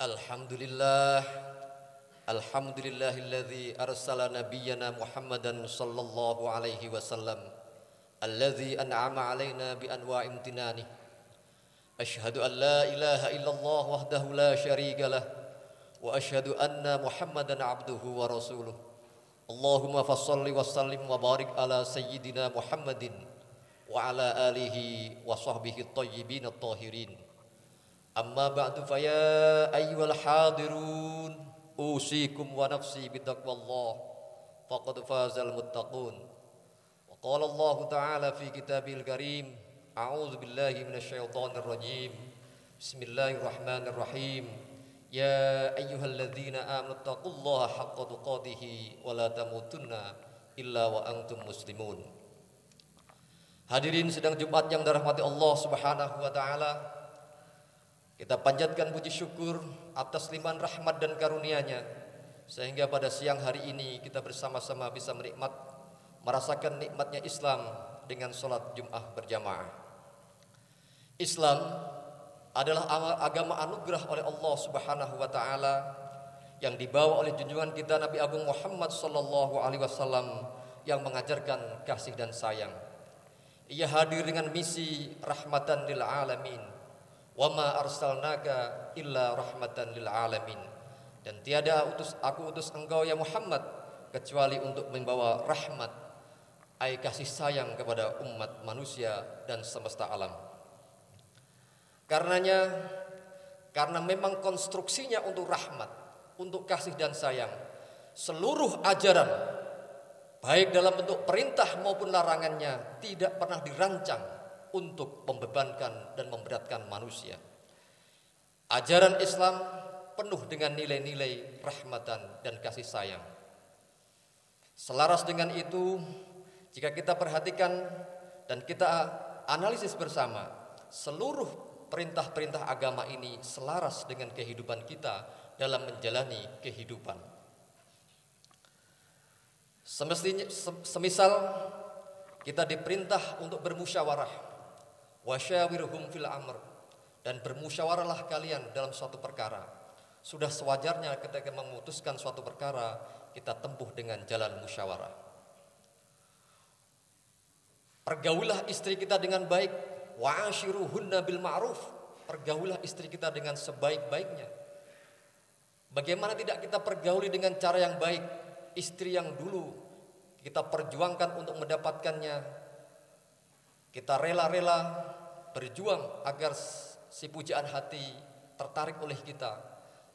Alhamdulillah, alhamdulillahilladzi arsala nabiyyana Muhammadan sallallahu alaihi wasallam alladzi an'ama alaina bi anwa'i imtinani. Asyhadu an la ilaha illallah wahdahu la syarika lah wa asyhadu anna Muhammadan abduhu wa rasuluh. Allahumma fassalli wa sallim wa barik ala sayyidina Muhammadin wa ala alihi wa sahbihi at-tayyibin at-tahirin. Amma ba'du fa ya ayyuhal hadirun usikum wa nafsi bitaqwallah faqad fazal muttaqun. Wa qala Allah ta'ala fi kitabil karim a'udzu billahi minasyaitonir rajim. Bismillahirrahmanirrahim. Ya ayyuhalladzina amanu taqullaha haqqa tuqatih wa la tamutunna illa wa antum muslimun. Hadirin sidang Jumat yang dirahmati Allah Subhanahu wa taala, kita panjatkan puji syukur atas limpahan rahmat dan karunia-Nya sehingga pada siang hari ini kita bersama-sama bisa merasakan nikmatnya Islam dengan sholat Jum'ah berjamaah. Islam adalah agama anugerah oleh Allah Subhanahu wa taala yang dibawa oleh junjungan kita Nabi Agung Muhammad sallallahu alaihi wasallam yang mengajarkan kasih dan sayang. Ia hadir dengan misi rahmatan lil alamin. Wa ma arsalnaka illa rahmatan lil alamin. Dan tiada aku utus engkau ya Muhammad kecuali untuk membawa rahmat, ai kasih sayang kepada umat manusia dan semesta alam. Karena memang konstruksinya untuk rahmat, untuk kasih dan sayang, seluruh ajaran baik dalam bentuk perintah maupun larangannya tidak pernah dirancang untuk membebankan dan memberatkan manusia. Ajaran Islam penuh dengan nilai-nilai rahmatan dan kasih sayang. Selaras dengan itu, jika kita perhatikan dan kita analisis bersama, seluruh perintah-perintah agama ini selaras dengan kehidupan kita dalam menjalani kehidupan. Semisal kita diperintah untuk bermusyawarah, wasyawirhum fil amr, dan bermusyawarahlah kalian dalam suatu perkara. Sudah sewajarnya ketika memutuskan suatu perkara kita tempuh dengan jalan musyawarah. Pergaulilah istri kita dengan baik, wa'ashiruhunna bil ma'ruf, pergaulilah istri kita dengan sebaik-baiknya. Bagaimana tidak kita pergauli dengan cara yang baik istri yang dulu kita perjuangkan untuk mendapatkannya. Kita rela-rela berjuang agar si pujaan hati tertarik oleh kita.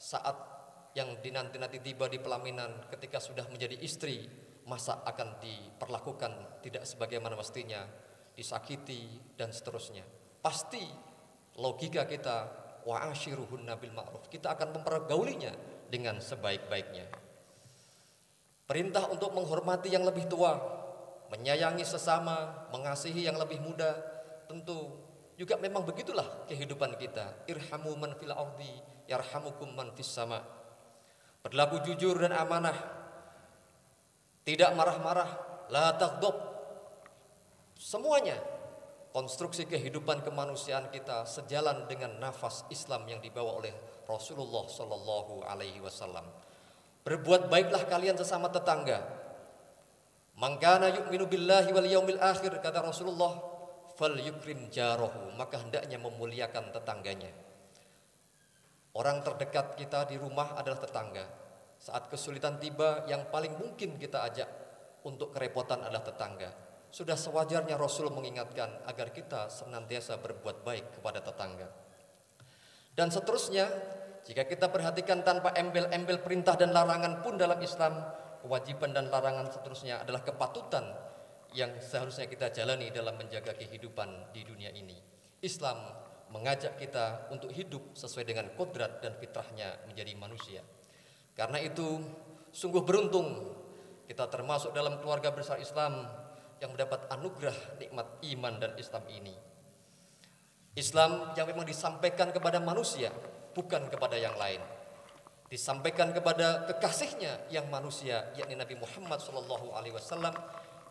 Saat yang dinanti-nanti tiba di pelaminan, ketika sudah menjadi istri, masa akan diperlakukan tidak sebagaimana mestinya, disakiti dan seterusnya. Pasti logika kita wa'ashiruhunna bil ma'ruf, kita akan mempergaulinya dengan sebaik-baiknya. Perintah untuk menghormati yang lebih tua, menyayangi sesama, mengasihi yang lebih muda, tentu juga memang begitulah kehidupan kita. Irhamu man fil ardi yarhamukum man fis sama. Berlaku jujur dan amanah, tidak marah-marah, la taghdab. Semuanya konstruksi kehidupan kemanusiaan kita sejalan dengan nafas Islam yang dibawa oleh Rasulullah sallallahu alaihi wasallam. Berbuat baiklah kalian sesama tetangga. Man kana yu'minu billahi wal yaumil akhir, kata Rasulullah, falyukrim jarahu, maka hendaknya memuliakan tetangganya. Orang terdekat kita di rumah adalah tetangga. Saat kesulitan tiba, yang paling mungkin kita ajak untuk kerepotan adalah tetangga. Sudah sewajarnya Rasul mengingatkan agar kita senantiasa berbuat baik kepada tetangga. Dan seterusnya, jika kita perhatikan tanpa embel-embel perintah dan larangan pun dalam Islam, kewajiban dan larangan seterusnya adalah kepatutan yang seharusnya kita jalani dalam menjaga kehidupan di dunia ini. Islam mengajak kita untuk hidup sesuai dengan kodrat dan fitrahnya menjadi manusia. Karena itu, sungguh beruntung kita termasuk dalam keluarga besar Islam yang mendapat anugerah nikmat iman dan Islam ini. Islam yang memang disampaikan kepada manusia, bukan kepada yang lain. Disampaikan kepada kekasihnya yang manusia, yakni Nabi Muhammad SAW,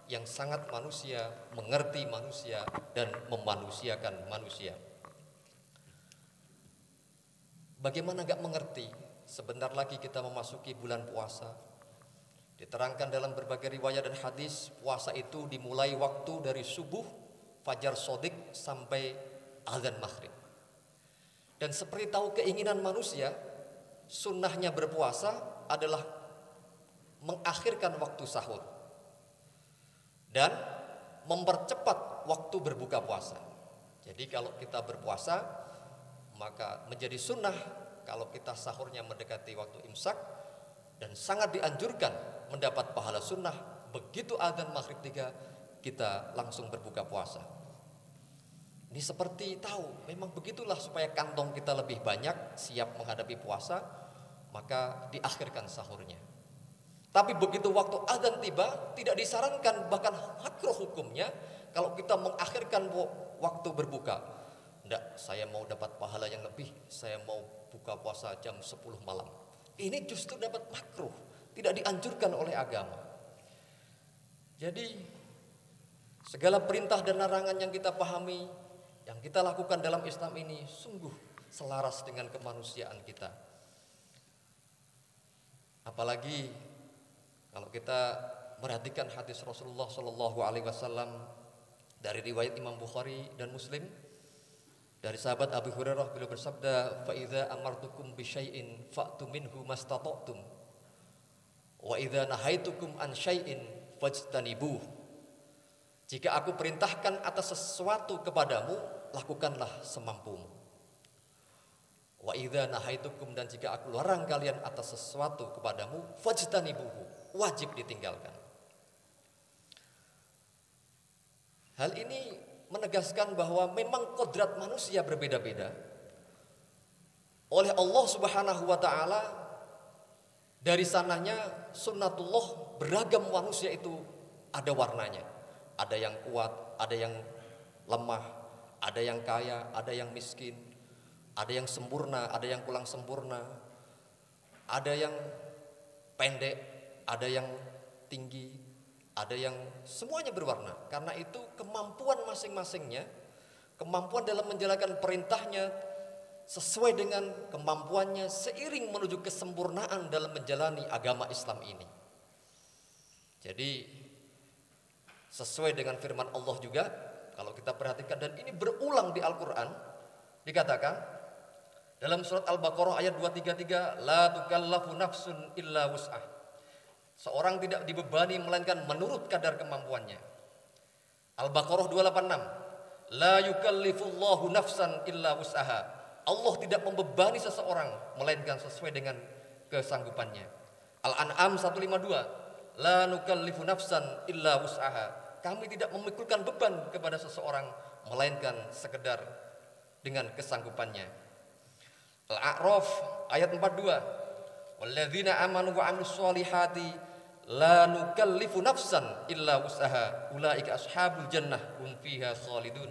yang sangat manusia, mengerti manusia, dan memanusiakan manusia. Bagaimana gak mengerti? Sebentar lagi kita memasuki bulan puasa. Diterangkan dalam berbagai riwayat dan hadis, puasa itu dimulai waktu dari subuh, fajar shodiq sampai azan maghrib. Dan seperti tahu keinginan manusia, sunnahnya berpuasa adalah mengakhirkan waktu sahur dan mempercepat waktu berbuka puasa. Jadi kalau kita berpuasa, maka menjadi sunnah kalau kita sahurnya mendekati waktu imsak, dan sangat dianjurkan mendapat pahala sunnah begitu azan maghrib 3 kita langsung berbuka puasa. Ini seperti tahu memang begitulah, supaya kantong kita lebih banyak siap menghadapi puasa, maka diakhirkan sahurnya. Tapi begitu waktu azan tiba, tidak disarankan, bahkan makruh hukumnya kalau kita mengakhirkan waktu berbuka. Tidak, saya mau dapat pahala yang lebih, saya mau buka puasa jam 10 malam. Ini justru dapat makruh, tidak dianjurkan oleh agama. Jadi segala perintah dan larangan yang kita pahami, yang kita lakukan dalam Islam ini sungguh selaras dengan kemanusiaan kita. Apalagi kalau kita perhatikan hadis Rasulullah SAW dari riwayat Imam Bukhari dan Muslim, dari sahabat Abu Hurairah, beliau bersabda, "Fa idza amartukum bi syai'in fa'tu minhu mastata'tum wa idza nahaitukum an syai'in fajtanibuh." Jika aku perintahkan atas sesuatu kepadamu, lakukanlah semampumu. Wa idza nahaitukum, dan jika aku larang kalian atas sesuatu kepadamu, fajtanibuhu, wajib ditinggalkan. Hal ini menegaskan bahwa memang kodrat manusia berbeda-beda. Oleh Allah Subhanahu wa ta'ala, dari sananya sunnatullah, beragam manusia itu ada warnanya. Ada yang kuat, ada yang lemah, ada yang kaya, ada yang miskin, ada yang sempurna, ada yang kurang sempurna, ada yang pendek, ada yang tinggi, ada yang semuanya berwarna. Karena itu kemampuan masing-masingnya, kemampuan dalam menjalankan perintahnya sesuai dengan kemampuannya, seiring menuju kesempurnaan dalam menjalani agama Islam ini. Jadi sesuai dengan firman Allah juga, kalau kita perhatikan, dan ini berulang di Al-Quran, dikatakan dalam surat Al-Baqarah ayat 233, la tukallafu nafsun illa wus'ah. Seorang tidak dibebani melainkan menurut kadar kemampuannya. Al-Baqarah 286, la yukallifullahu nafsan illa wus'aha. Allah tidak membebani seseorang melainkan sesuai dengan kesanggupannya. Al-An'am 152, la nukallifu nafsan illa wus'aha. Kami tidak memikulkan beban kepada seseorang melainkan sekedar dengan kesanggupannya. Al-A'raf ayat 42, walladzina amanu wa 'amilus sholihati la nukallifu nafsan illa wus'aha ulaika ashabul jannah hum fiha khalidun.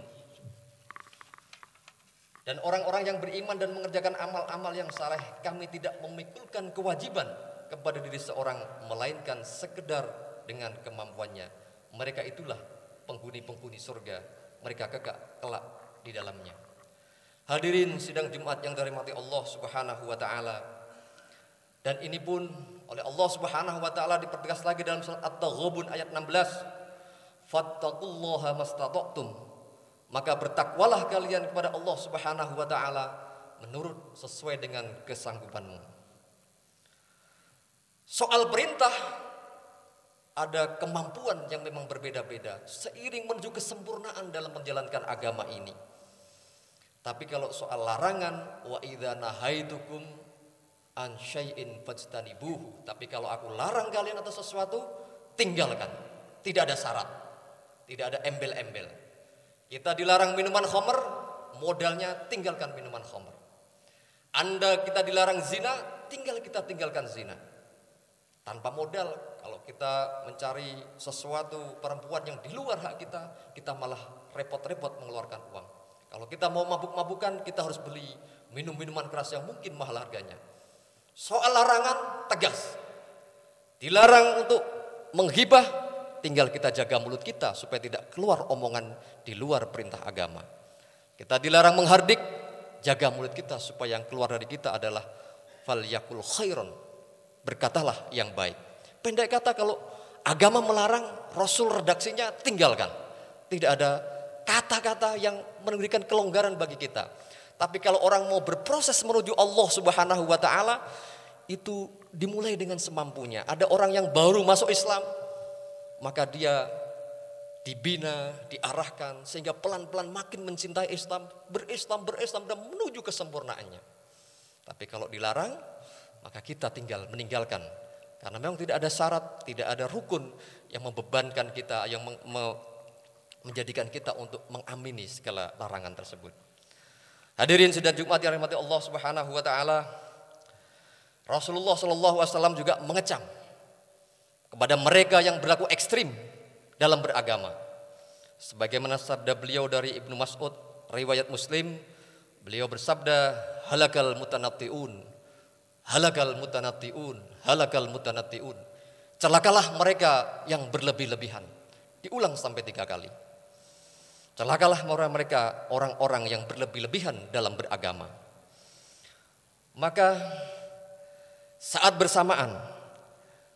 Dan orang-orang yang beriman dan mengerjakan amal-amal yang saleh, kami tidak memikulkan kewajiban kepada diri seorang melainkan sekedar dengan kemampuannya. Mereka itulah penghuni-penghuni surga, mereka kekal kelak di dalamnya. Hadirin sidang Jumat yang dirahmati Allah Subhanahu wa taala. Dan ini pun oleh Allah Subhanahu wa taala dipertegas lagi dalam surat At-Taghabun ayat 16. Fattaqullaha mastata'tum. Maka bertakwalah kalian kepada Allah Subhanahu wa taala menurut sesuai dengan kesanggupanmu. Soal perintah, ada kemampuan yang memang berbeda-beda seiring menuju kesempurnaan dalam menjalankan agama ini. Tapi kalau soal larangan, wa idza nahaitukum an syai'in fajtanibuhu, tapi kalau aku larang kalian atas sesuatu, tinggalkan. Tidak ada syarat, tidak ada embel-embel. Kita dilarang minuman khamr, modalnya tinggalkan minuman khamr. Kita dilarang zina, kita tinggalkan zina. Tanpa modal, kalau kita mencari sesuatu perempuan yang di luar hak kita, kita malah repot-repot mengeluarkan uang. Kalau kita mau mabuk-mabukan, kita harus beli minum-minuman keras yang mungkin mahal harganya. Soal larangan, tegas. Dilarang untuk menghibah, tinggal kita jaga mulut kita supaya tidak keluar omongan di luar perintah agama. Kita dilarang menghardik, jaga mulut kita supaya yang keluar dari kita adalah falyakul khairon, berkatalah yang baik. Pendek kata, kalau agama melarang, Rasul redaksinya tinggalkan. Tidak ada kata-kata yang memberikan kelonggaran bagi kita. Tapi kalau orang mau berproses menuju Allah Subhanahu wa taala, itu dimulai dengan semampunya. Ada orang yang baru masuk Islam, maka dia dibina, diarahkan sehingga pelan-pelan makin mencintai Islam, berislam dan menuju kesempurnaannya. Tapi kalau dilarang, maka kita tinggal meninggalkan. Karena memang tidak ada syarat, tidak ada rukun yang membebankan kita, yang menjadikan kita untuk mengamini segala larangan tersebut. Hadirin sidang Jumat yang dirahmati Allah Subhanahu wa taala, Rasulullah sallallahu alaihi wasallam juga mengecam kepada mereka yang berlaku ekstrim dalam beragama. Sebagaimana sabda beliau dari Ibnu Mas'ud, riwayat Muslim, beliau bersabda, halakal mutanatti'un, halakal mutanatti'un, halakal mutanatti'un. Celakalah mereka yang berlebih-lebihan. Diulang sampai 3 kali. Celakalah mereka orang-orang yang berlebih-lebihan dalam beragama. Maka saat bersamaan,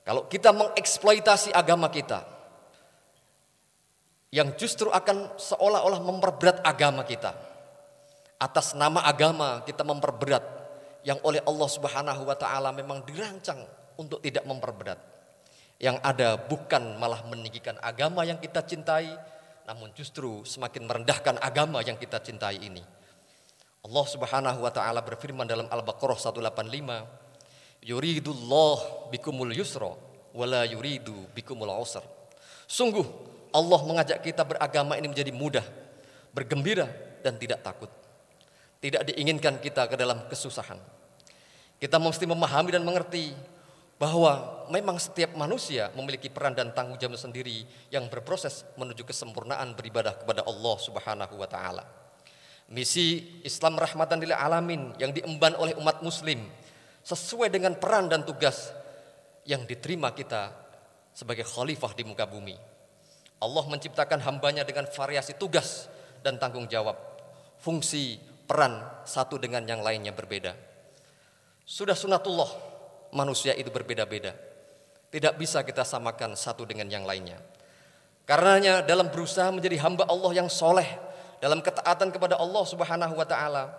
kalau kita mengeksploitasi agama kita, yang justru akan seolah-olah memperberat agama kita, atas nama agama kita memperberat yang oleh Allah Subhanahu wa taala memang dirancang untuk tidak memperberat. Yang ada bukan malah meninggikan agama yang kita cintai, namun justru semakin merendahkan agama yang kita cintai ini. Allah Subhanahu wa taala berfirman dalam Al-Baqarah 185, yuridullah bikumul yusra wala yuridu bikumul usra. Sungguh Allah mengajak kita beragama ini menjadi mudah, bergembira dan tidak takut. Tidak diinginkan kita ke dalam kesusahan. Kita mesti memahami dan mengerti bahwa memang setiap manusia memiliki peran dan tanggung jawab sendiri yang berproses menuju kesempurnaan beribadah kepada Allah Subhanahu wa taala. Misi Islam rahmatan lil alamin yang diemban oleh umat muslim sesuai dengan peran dan tugas yang diterima kita sebagai khalifah di muka bumi. Allah menciptakan hambanya dengan variasi tugas dan tanggung jawab. Fungsi, peran satu dengan yang lainnya berbeda. Sudah sunatullah, manusia itu berbeda-beda. Tidak bisa kita samakan satu dengan yang lainnya. Karenanya dalam berusaha menjadi hamba Allah yang soleh, dalam ketaatan kepada Allah Subhanahu wa taala,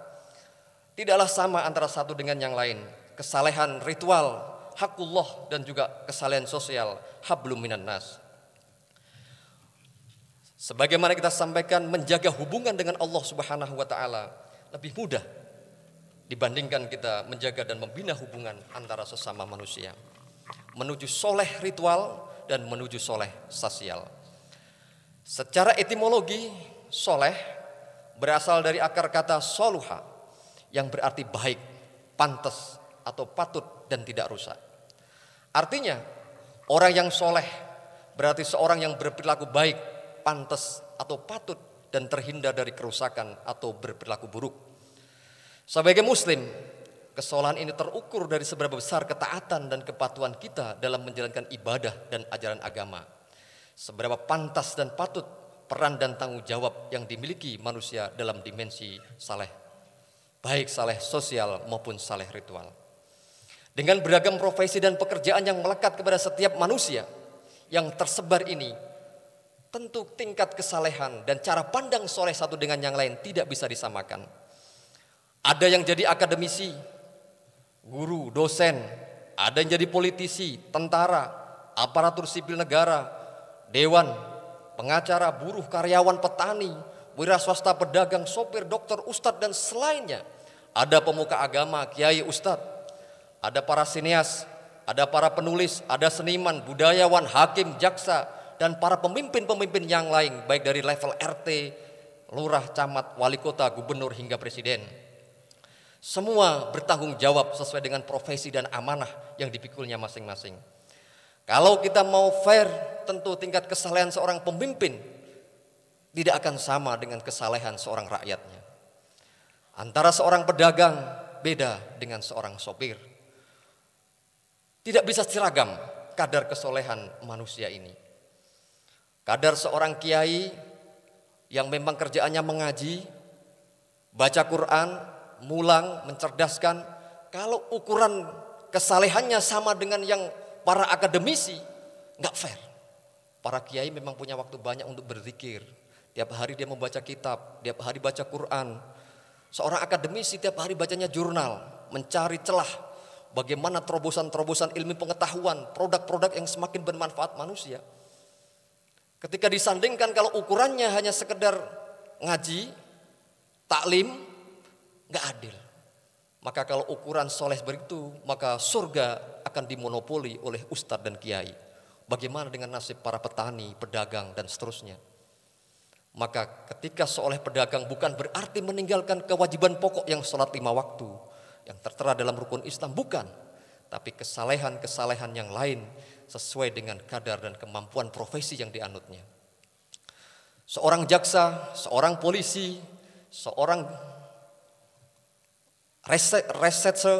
tidaklah sama antara satu dengan yang lain. Kesalehan ritual, hakullah, dan juga kesalehan sosial, hablum minan nas. Sebagaimana kita sampaikan, menjaga hubungan dengan Allah Subhanahu wa taala lebih mudah dibandingkan kita menjaga dan membina hubungan antara sesama manusia. Menuju soleh ritual dan menuju soleh sosial. Secara etimologi, soleh berasal dari akar kata soluha yang berarti baik, pantas atau patut dan tidak rusak. Artinya, orang yang soleh berarti seorang yang berperilaku baik, pantas atau patut dan terhindar dari kerusakan atau berperilaku buruk. Sebagai muslim, kesalahan ini terukur dari seberapa besar ketaatan dan kepatuhan kita dalam menjalankan ibadah dan ajaran agama. Seberapa pantas dan patut peran dan tanggung jawab yang dimiliki manusia dalam dimensi saleh, baik saleh sosial maupun saleh ritual. Dengan beragam profesi dan pekerjaan yang melekat kepada setiap manusia yang tersebar ini, tentu tingkat kesalehan dan cara pandang soleh satu dengan yang lain tidak bisa disamakan. Ada yang jadi akademisi, guru, dosen, ada yang jadi politisi, tentara, aparatur sipil negara, dewan, pengacara, buruh, karyawan, petani, wira swasta, pedagang, sopir, dokter, ustadz, dan selainnya. Ada pemuka agama, kiai, ustadz, ada para sinias, ada para penulis, ada seniman, budayawan, hakim, jaksa, dan para pemimpin-pemimpin yang lain, baik dari level RT, lurah, camat, wali kota, gubernur, hingga presiden. Semua bertanggung jawab sesuai dengan profesi dan amanah yang dipikulnya masing-masing. Kalau kita mau fair, tentu tingkat kesalehan seorang pemimpin tidak akan sama dengan kesalehan seorang rakyatnya. Antara seorang pedagang beda dengan seorang sopir. Tidak bisa seragam kadar kesolehan manusia ini. Kadar seorang kiai yang memang kerjaannya mengaji, baca Quran, mulang, mencerdaskan. Kalau ukuran kesalehannya sama dengan yang para akademisi, nggak fair. Para kiai memang punya waktu banyak untuk berzikir. Tiap hari dia membaca kitab, tiap hari baca Quran. Seorang akademisi tiap hari bacanya jurnal, mencari celah bagaimana terobosan-terobosan ilmu pengetahuan, produk-produk yang semakin bermanfaat manusia. Ketika disandingkan kalau ukurannya hanya sekedar ngaji, taklim, nggak adil. Maka kalau ukuran soleh begitu, maka surga akan dimonopoli oleh ustadz dan kiai. Bagaimana dengan nasib para petani, pedagang, dan seterusnya? Maka ketika seoleh pedagang bukan berarti meninggalkan kewajiban pokok yang sholat 5 waktu, yang tertera dalam rukun Islam, bukan. Tapi kesalehan-kesalehan yang lain sesuai dengan kadar dan kemampuan profesi yang dianutnya. Seorang jaksa, seorang polisi, seorang researcher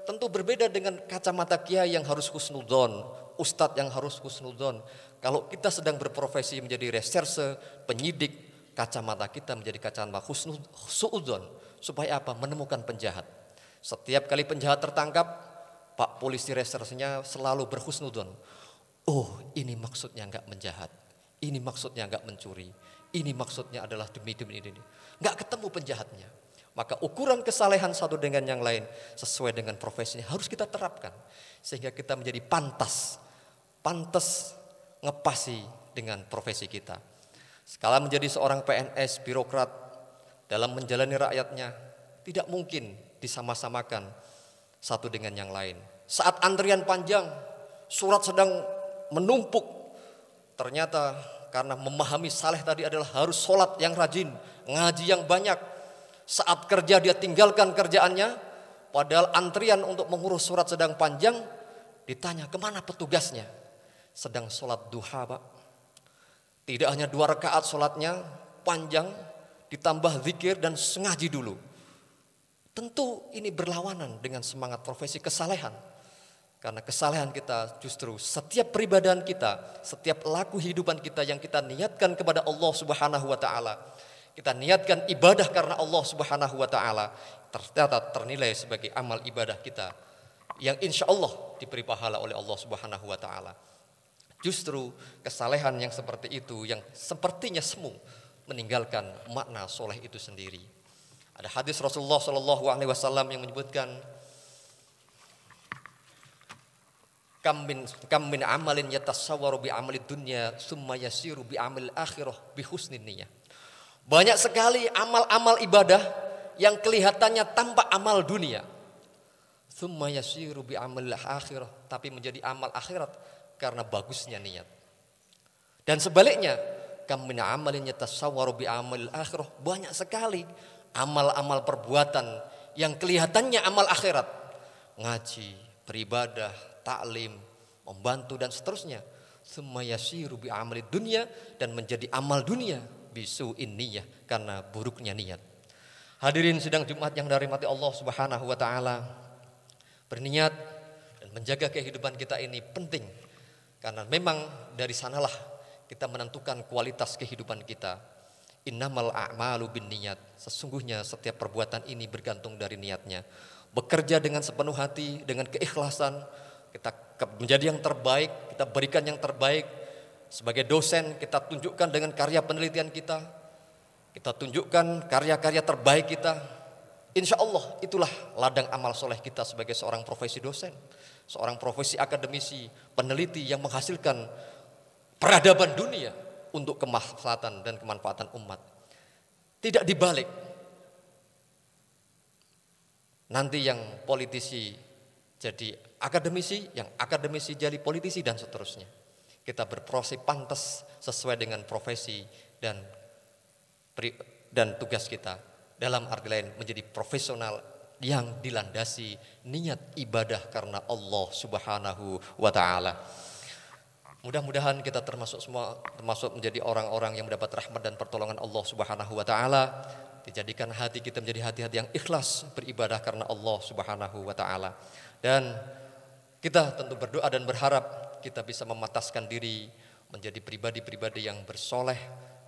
tentu berbeda dengan kacamata kiai yang harus husnudzon, ustadz yang harus husnudzon. Kalau kita sedang berprofesi menjadi reserse, penyidik, kacamata kita menjadi kacamata suudzon. Supaya apa? Menemukan penjahat. Setiap kali penjahat tertangkap, Pak polisi resersenya selalu berhusnudzon. Oh, ini maksudnya enggak menjahat. Ini maksudnya enggak mencuri. Ini maksudnya adalah demi ini. Enggak ketemu penjahatnya. Maka ukuran kesalehan satu dengan yang lain sesuai dengan profesinya harus kita terapkan. Sehingga kita menjadi pantas ngepasi dengan profesi kita. Sekala menjadi seorang PNS, birokrat, dalam menjalani rakyatnya, tidak mungkin disama-samakan satu dengan yang lain. Saat antrian panjang, surat sedang menumpuk, ternyata karena memahami saleh tadi adalah harus sholat yang rajin, ngaji yang banyak. Saat kerja dia tinggalkan kerjaannya, padahal antrian untuk mengurus surat sedang panjang, ditanya kemana petugasnya? Sedang sholat duha, Pak. Tidak hanya 2 rakaat sholatnya panjang, ditambah zikir dan sengaji dulu. Tentu ini berlawanan dengan semangat profesi kesalehan. Karena kesalehan kita justru setiap peribadahan kita, setiap laku hidupan kita yang kita niatkan kepada Allah Subhanahu wa taala. Kita niatkan ibadah karena Allah Subhanahu wa taala, tercatat ternilai sebagai amal ibadah kita yang insya Allah diberi pahala oleh Allah Subhanahu wa taala. Justru kesalehan yang seperti itu yang sepertinya semu meninggalkan makna soleh itu sendiri. Ada hadis Rasulullah Shallallahu Alaihi Wasallam yang menyebutkan kam min amalin yatasawwaru bi amali dunya summa yasiru bi amil akhirah bi husnin niyah. Banyak sekali amal-amal ibadah yang kelihatannya tampak amal dunia. Summa yasiru bi amil akhirah, tapi menjadi amal akhirat karena bagusnya niat. Dan sebaliknya, kam min amalin yatasawwaru bi amil akhirah, banyak sekali amal-amal perbuatan yang kelihatannya amal akhirat. Ngaji, beribadah, taklim, membantu dan seterusnya. Summa yasiru bi amali dunya, dan menjadi amal dunia bisu niyah, karena buruknya niat. Hadirin sidang Jumat yang dirahmati Allah Subhanahu wa taala, berniat dan menjaga kehidupan kita ini penting, karena memang dari sanalah kita menentukan kualitas kehidupan kita. Innamal a'malu binniyat, sesungguhnya setiap perbuatan ini bergantung dari niatnya. Bekerja dengan sepenuh hati, dengan keikhlasan, kita menjadi yang terbaik, kita berikan yang terbaik. Sebagai dosen kita tunjukkan dengan karya penelitian kita tunjukkan karya-karya terbaik kita. Insya Allah itulah ladang amal soleh kita sebagai seorang profesi dosen, seorang profesi akademisi, peneliti yang menghasilkan peradaban dunia untuk kemaslahatan dan kemanfaatan umat. Tidak dibalik. Nanti yang politisi jadi akademisi, yang akademisi jadi politisi dan seterusnya. Kita berprofesi pantas sesuai dengan profesi dan tugas kita. Dalam arti lain menjadi profesional yang dilandasi niat ibadah karena Allah Subhanahu wa taala. Mudah-mudahan kita termasuk menjadi orang-orang yang mendapat rahmat dan pertolongan Allah Subhanahu wa taala. Dijadikan hati kita menjadi hati-hati yang ikhlas beribadah karena Allah Subhanahu wa taala. Dan kita tentu berdoa dan berharap kita bisa memataskan diri menjadi pribadi-pribadi yang bersoleh,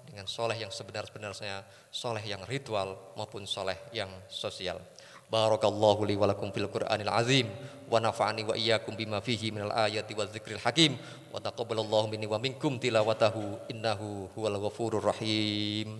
dengan soleh yang sebenar-benarnya, soleh yang ritual maupun soleh yang sosial. Barakallahu li wa lakum fil Qur'anil azim wa nafa'ani wa iyyakum bima fihi minal ayati wadzikril hakim wa taqabbalallahu minni wa minkum tilawatahu innahu huwal ghafurur rahim.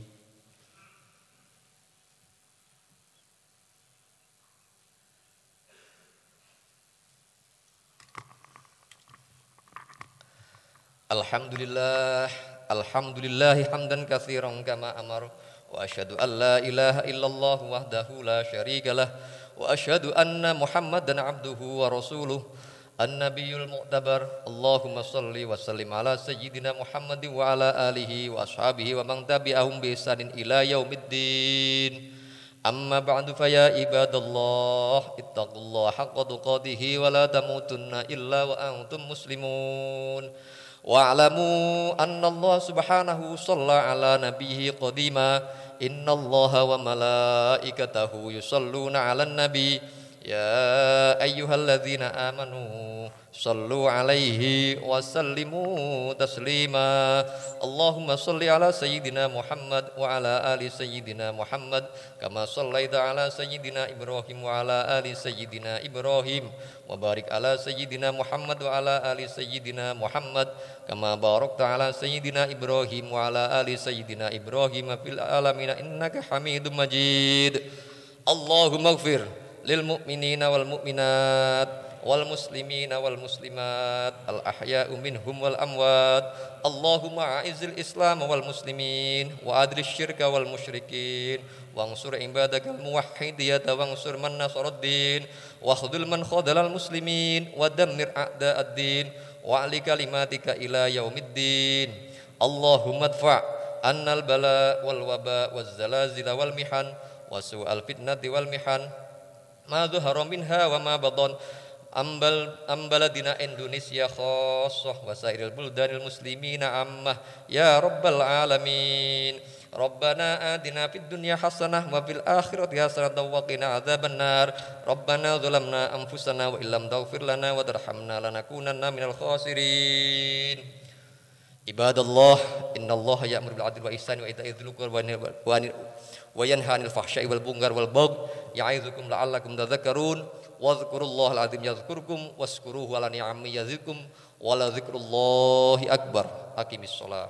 Alhamdulillah, alhamdulillahi hamdan katsiran kama amar. Wa asyhadu an la ilaha illallah wahdahu la syarikalah wa asyhadu anna Muhammadan abduhu wa rasuluh an-nabiyul mu'tabar. Allahumma shalli wa sallim ala sayyidina Muhammadin wa ala alihi wa ashabihi wa man tabi'ahum bi ihsanin ila yaumiddin. Amma ba'du fa ya ibadallah ittaqullaha haqqa tuqatih wa la tamutunna illa wa antum muslimun. Wa'lamu anna Allah subhanahu shalla ala nabiyhi qadima inna allaha wa malaikatahu yusalluna ala nabi ya ayyuhalladzina amanu sallu alaihi wa sallimu taslima. Allahumma salli ala sayyidina Muhammad wa ala ali sayyidina Muhammad kama sallaita ala sayyidina Ibrahim wa ala ali sayyidina Ibrahim wa barik ala sayyidina Muhammad wa ala ali sayyidina Muhammad kama barakta ala sayyidina Ibrahim wa ala ali sayyidina Ibrahim fil alamin innaka Hamidum Majid. Allahumma ighfir lil mu'minina wal mu'minat wal muslimina wal muslimat al ahya'u minhum wal amwat. Allahumma a'izzil islam wal muslimin wa adrish syirka wal musyrikin wansur ibadakal muwahhidiyata wansur man nasaraddin wa khudul man khadalal muslimin wa dammir a'da'ad-din wa ali kalimatika ila yaumiddin. Allahumma adfa' annal bala wal waba waz zalazila wal mihan wa su'al fitnati wal mihan ma dhahara minha wa ma batan ambaladina Indonesia khassah wa sairil buldanil muslimina ammah ya rabbal alamin. Rabbana atina fid dunya hasanah wa fil akhirati hasanah wa qina adzabannar. Rabbana zalamna anfusana wa illam taghfir lana wa tarhamna lanakunanna minal khasirin. Ibadallah innallaha ya'muru bil 'adli wa ihsani wa ita'i dzil qurba wa yanha 'anil fahsya'i wal munkar wal baghi ya'izukum la'allakum tadhakkarun. Wadhkurullahal azim yadhkurkum washkuruhu ala ni'ami yazidkum wa la dzikrullahi akbar. Aqimis shalah.